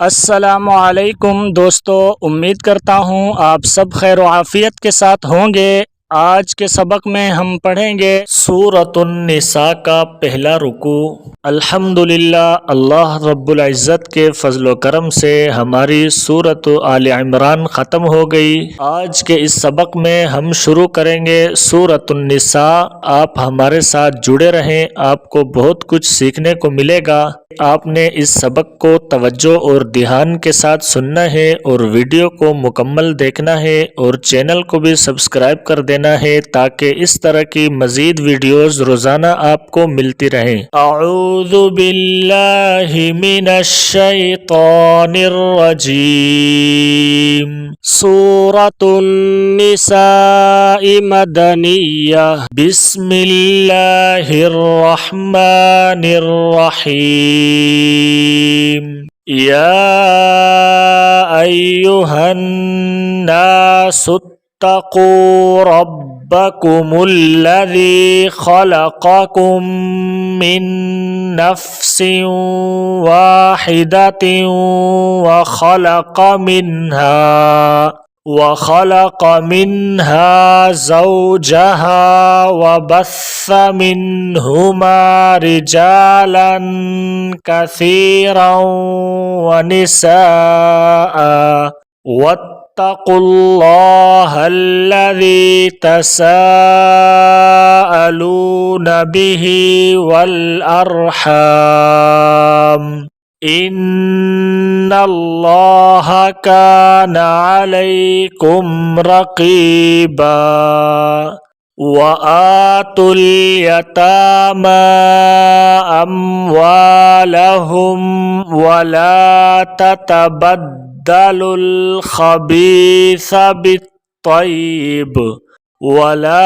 अस्सलामुअलैकुम दोस्तों, उम्मीद करता हूँ आप सब खैर व आफियत के साथ होंगे। आज के सबक में हम पढ़ेंगे सूरतुन निसा का पहला रुकू। अल्हम्दुलिल्लाह, अल्लाह रब्बुल इज़्ज़त के फजलो करम से हमारी सूरत आल इमरान ख़त्म हो गई। आज के इस सबक में हम शुरू करेंगे सूरतुन निसा। आप हमारे साथ जुड़े रहें, आपको बहुत कुछ सीखने को मिलेगा। आपने इस सबक को तवज्जो और ध्यान के साथ सुनना है और वीडियो को मुकम्मल देखना है और चैनल को भी सब्सक्राइब कर देना है ताकि इस तरह की मज़ीद वीडियोस रोज़ाना आपको मिलती रहें। अऊज़ु बिल्लाहि मिनश शैतानिर रजीम। सूरतुन निसाइ मदनिया। बिस्मिल्लाहिर रहमानिर रहीम। या अय्युहन नासुत्तक़ू रब्बकुमुल्लज़ी ख़लक़कुम मिन नफ्सिन वाहिदतिन वख़लक़ मिन्हा ज़ौजहा वबस्स मिन्हुमा रिजालन कसीरन वनिसाअ वत्तक़ुल्लाहल्लज़ी तसाअलून बिही वल अर्हम इन्नल्लाह कान अलैकुम रक़ीबा। वआतुल यतामा अम्वालहुम वला ततबद्दलुल खबीस बित्तय्यिब वला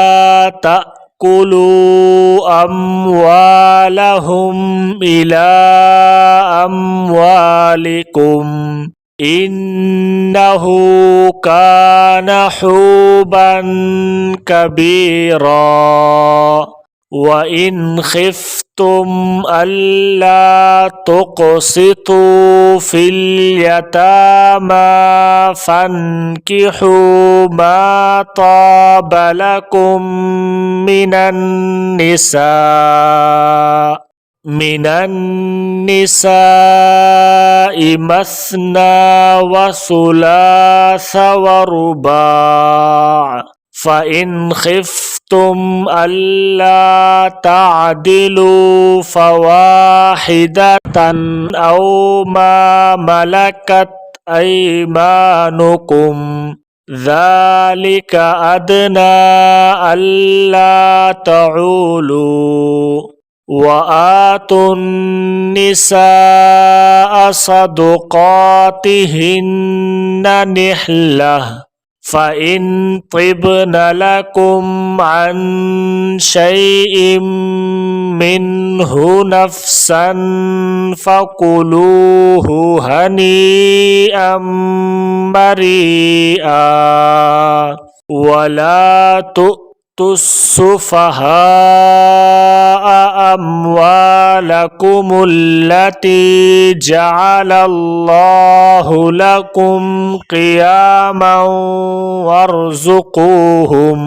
कुलू अम्वालहुम इला अम्वालिकुम इन्नहु कान हुबन कबीरा। व इन खिफ्तुम अल्ला तुक़सितू फिल यतामा फन्किहू मा ताब लकुम मिनन निसाइ मस्ना व सुलास व रुबा। फ़इन खिफ्तुम अल्ला तादिलू फ़वाहिदतन औ मा मलकत ऐमानुकुम ज़ालिका अदना अल्ला तऊलू। वआतुन निसाअ सदुक़ातिहिन्न निहल्लह फ़इन तिब्न लकुम अन शैइन मिन्हु नफ्सन फ़कुलूहु हनीअम मरीआ। वला तुस्सुफ़हाअ अम्वालकुमुल्लती जअलल्लाहु लकुम क़ियामन वरज़ुक़ूहुम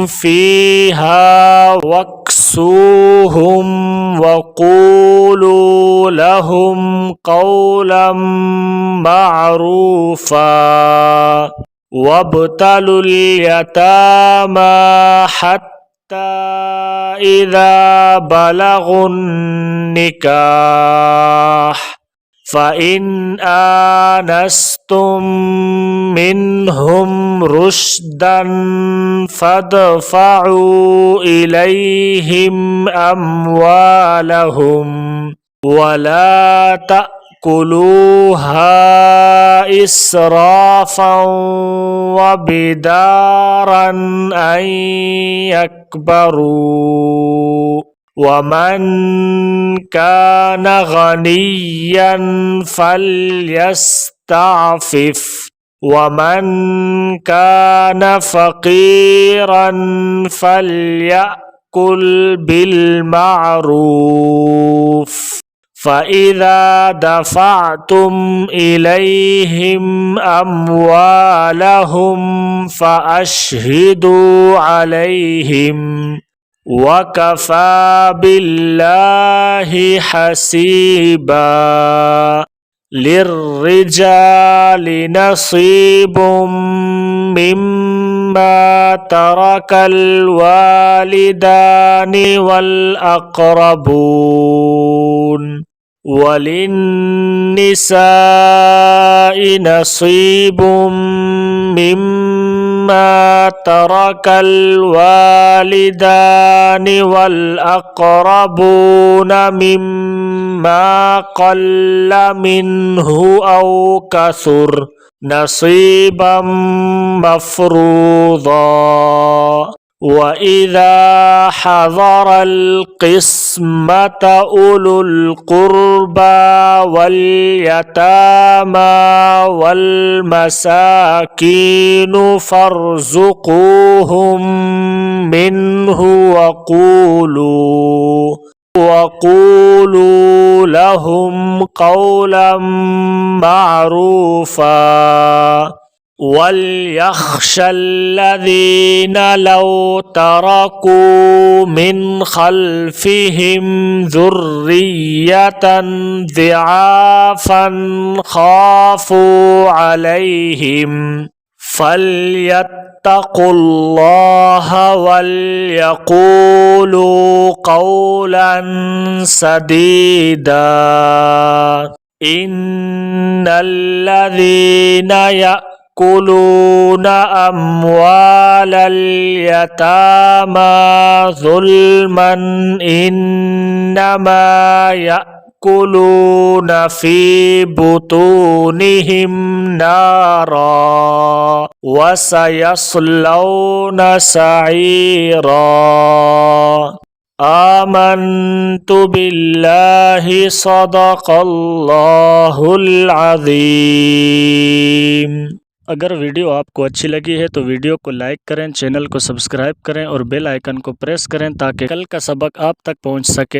फ़ीहा वक्सूहुम वक़ूलू लहुम क़ौलन मअरूफ़ा। वब्तलुल यतामा हत्ता इज़ा बलगुन निकाह फ़इन आनस्तुम मिन्हुम रुश्दन फ़दफ़अू इलैहिम अम्वालहुम वला तअकुलूहा इस्राफ़न व बिदारन अन यकबरू। वमन कान गनिय्यन फ़ल्यस्तअफ़िफ़ वमन कान फ़क़ीरन फ़ल्यअकुल बिल मारूफ فإذا دفعتم إليهم أموالهم فأشهدوا عليهم وكفى بالله حسيبا. للرجال نصيب مما ترك الوالدان والأقربون وللنساء نصيب مما ترك الوالدان والأقربون مما قل منه أو كثر نصيبا مفروضا. وإذا حضر القسمة أولو القربى واليتامى والمساكين فارزقوهم منه وقولوا لهم قولا معروفا. وليخشى الذين لو تركوا من خلفهم ذرية ضعافا خافوا عليهم فليتقوا الله وليقولوا قولا سديدا. إن الذين يأكلون أموال اليتامى ظلما إنما يأكلون في بطونهم نارا وسيصلون سعيرا. آمنت بالله صدق الله العظीम। अगर वीडियो आपको अच्छी लगी है तो वीडियो को लाइक करें, चैनल को सब्सक्राइब करें और बेल आइकन को प्रेस करें ताकि कल का सबक आप तक पहुंच सके।